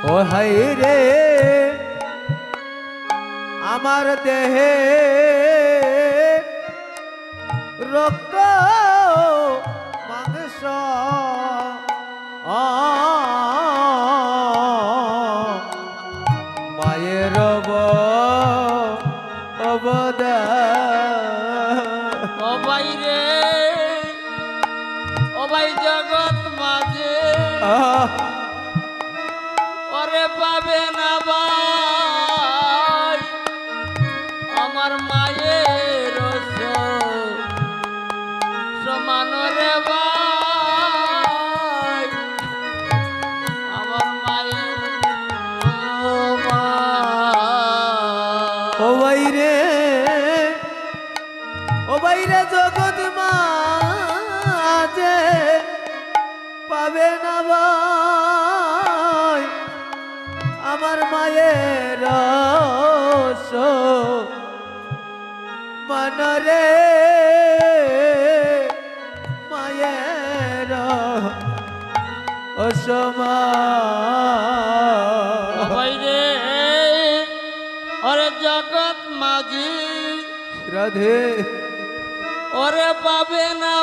ও high রে আমার দেহে রক্ত মাংস মায়ের অবদান ও ভাই রে ও ভাই জগৎ মাঝে ওরে পাবে না ভাই আমার মায়ের সমান রে ভাই আমার মায়ের ও বাইরে জগৎ মাঝে পাবে না ভাই আমার মায়ের মনরে মায়ের অসমান বাইরে ওরে জগৎ মাঝি রাধে ওরে পাবে না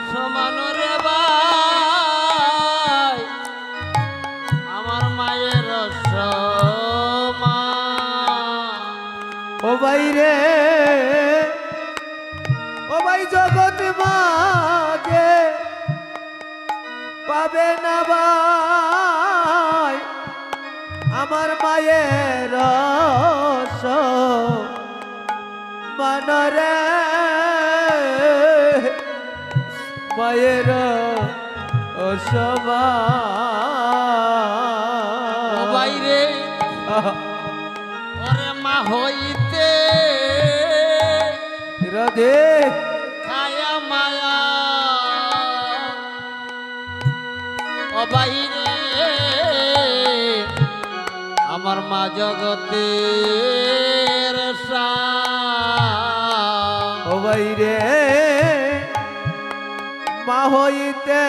সমান রে ভাই আমার মায়ের সমান ও বাইরে ও ভাই জগৎ মাঝে পাবে না ভাই আমার মায়ের মনরে মায়ের অসমান বাইরে ওরে মা হইতে রাধে খায়া মায়া ও বাইরে আমার মা জগতের ও বাইরে মা হইতে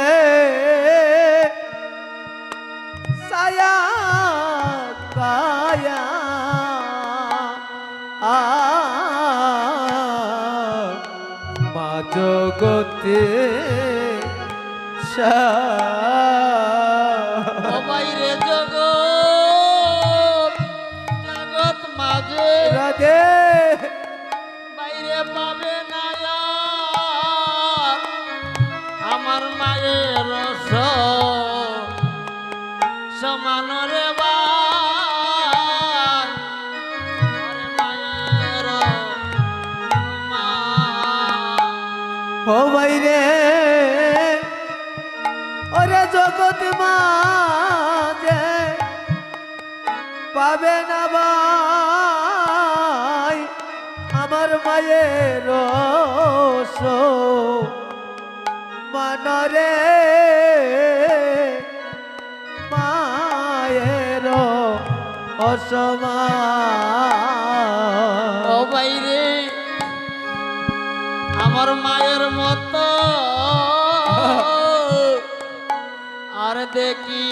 সায়া কায়া মা জগতে ও বাইরে জগৎ জগৎ মাঝে রাধে বাইরে পাবে না আর আমার মায়ের সমান রে ভাই ওরে মায়ের মা ও বাইরে ওরে জগৎ মাঝে পাবে না ভাই আমার মায়ের মনরে মায়ের অসমান ও বাইরে আমার মায়ের মতো আর দেখি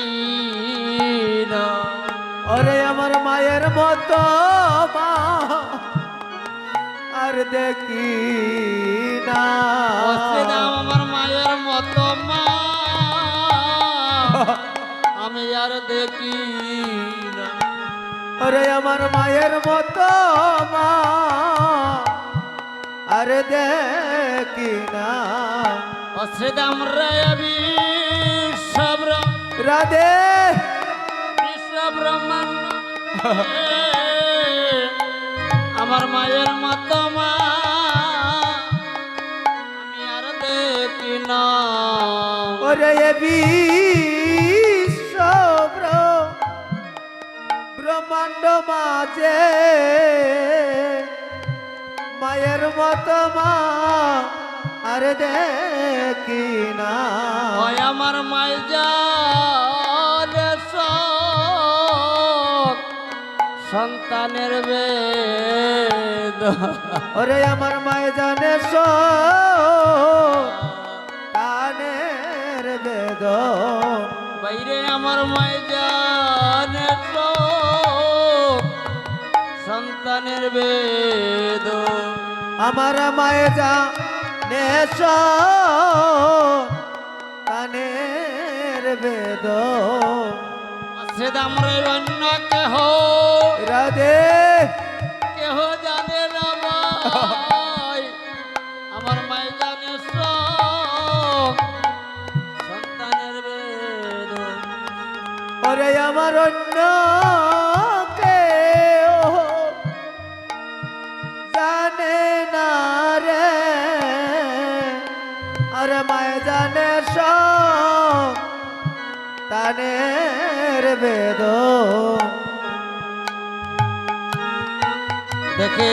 না ওরে আমার মায়ের মতো মা আর দেখি না আমার মায়ের মতো মা আমি আর দেখি না ওরে আমার মায়ের মতো মা আর দেখি না অশ্রীদাম রে বিশ্ব রাধে বিশ্ব ব্রহ্মাণ্ড আমার মায়ের মতো মা আমি আর দেখি না ওরে বিশ্ব ব্রহ্মাণ্ড মাঝে মায়ের মতো মা আর দেখি না ওই আমার মায়ের জানে সন্তানের বেদ ওরে আমার মায়ে জানে কানের বেদ বাইরে আমার মায় জানে সন্তানের বেদ আমার মায়ে জানে কানের বেদ সে দামরে অন্য কেহ রাধে কেহ জানে না ভাই আমার মায় জানে সন্তানের বেদ ওরে আমার অন্য কে জানে না রে আর মায় জানে তানের বেদ দেখে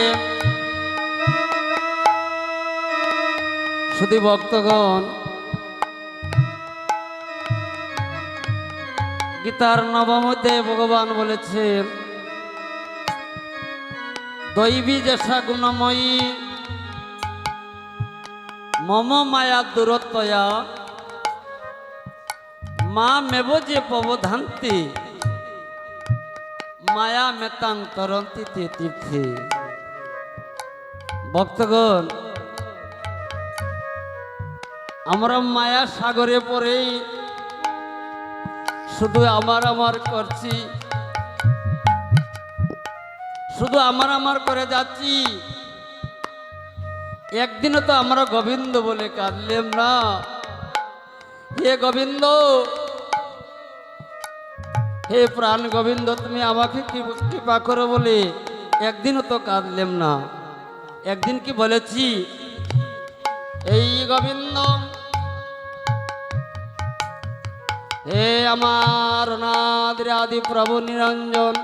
শুধু ভক্তগণ গীতার নবম অধ্যায়ে ভগবান বলেছেন দৈবী যেসা গুণময়ী মম মায়া দূরত্বয়া মা মেব যে পবধান্তি মায়া মেতাং তরন্তি তীর্থে ভক্তগণ আমরা মায়া সাগরে পড়েই শুধু আমার করছি শুধু আমার করে যাচ্ছি একদিনও তো আমরা গোবিন্দ বলে কাঁদলেম না হে গোবিন্দ হে প্রাণ গোবিন্দ তুমি আমাকে কৃপা করো বলে একদিনও তো কাঁদলেম না একদিন কি বলেছি এই গোবিন্দ হে আমার অনাথ আদি প্রভু নিরঞ্জন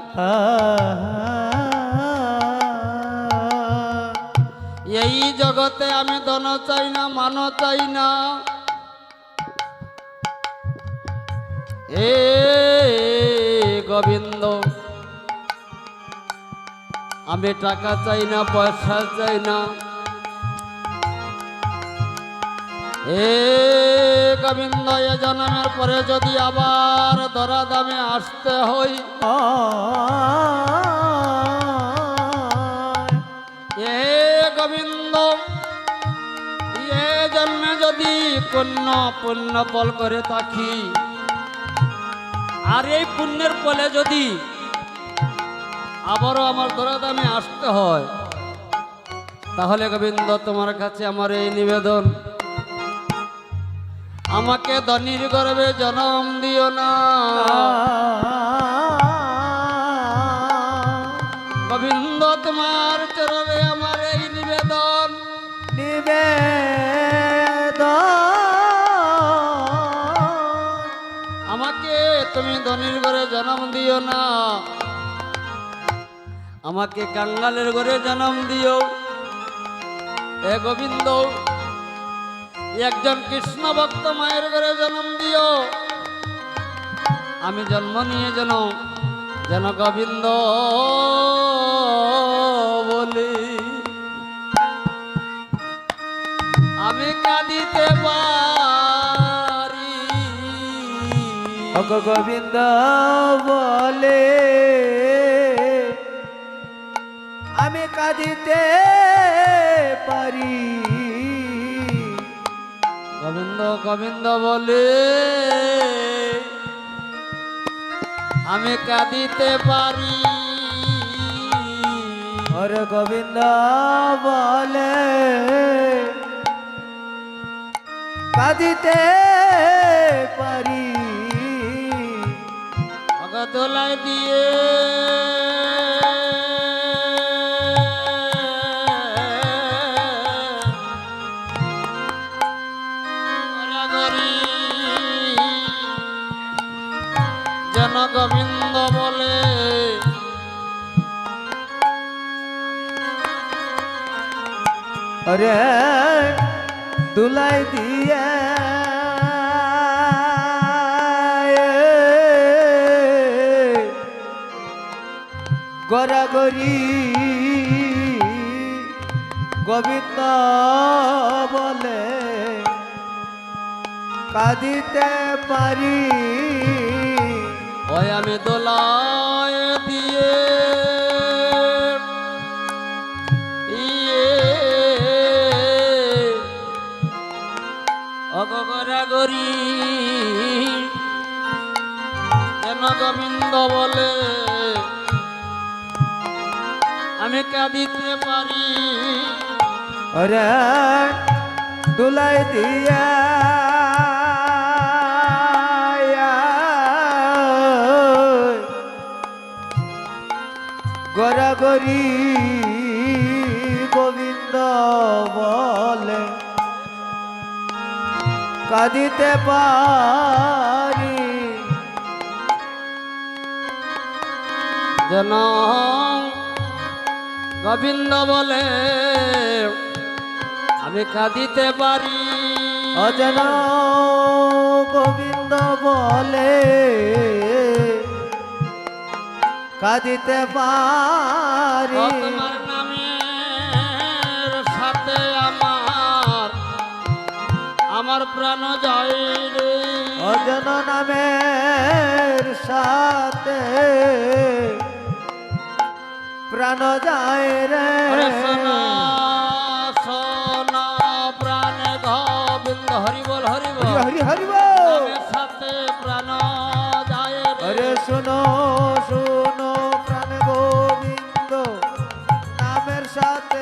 এই জগতে আমি ধন চাই না মান চাই না হে গোবিন্দ আমি টাকা চাই না পয়সা চাই না হে গোবিন্দ এ জন্মের পরে যদি আবার ধরা দামে আসতে হই হে গোবিন্দ এ জন্মে যদি পুণ্য ফল করে থাকি আর এই পুণ্যের ফলে যদি আবারও আমার ধরা দামে আসতে হয় তাহলে গোবিন্দ তোমার কাছে আমার এই নিবেদন আমাকে ধনির গর্ভে জন্ম দিও না গোবিন্দ তোমার চরণে আমার এই নিবেদন আমাকে তুমি ধনির ঘরে জন্ম দিও না আমাকে কাঙ্গালের ঘরে জন্ম দিও হে গোবিন্দ একজন কৃষ্ণ ভক্ত মায়ের ঘরে জন্ম দিও আমি জন্ম নিয়ে যেন গোবিন্দ বলি আমি কাঁদিতে পারি গোবিন্দ বলে আমি কাঁদিতে পারি গোবিন্দ গোবিন্দ বলে আমি কাঁদিতে পারি ওরে গোবিন্দ বলে কাঁদিতে পারি দোলাই দিয়ে যেন গোবিন্দ বলে अरे दुलाई दिया गोरा गोरी গোবিন্দ বলে কাঁদিতে পারি ওই আমি দোলায় দিয়ে অগরাগরি যেন গোবিন্দ বলে আমি কাঁদিতে পারি। ওরে দুলাই দিয়া গড়াগড়ি গোবিন্দ বলে কাঁদিতে পারি যেন গোবিন্দ বলে আমি কাঁদিতে পারি। অজন গোবিন্দ বলে কাঁদিতে পারি। তোমার নামের সাথে আমার প্রাণ যায় রে। অজন নামের সাথে প্রাণ যায় রে। ওরে সোনা সোনা প্রাণে গোবিন্দ হরি বল হরি বল হরি হরি নামের সাথে প্রাণ যায় রে। আরে শোনো শোনো প্রাণ গোবিন্দ নামের সাথে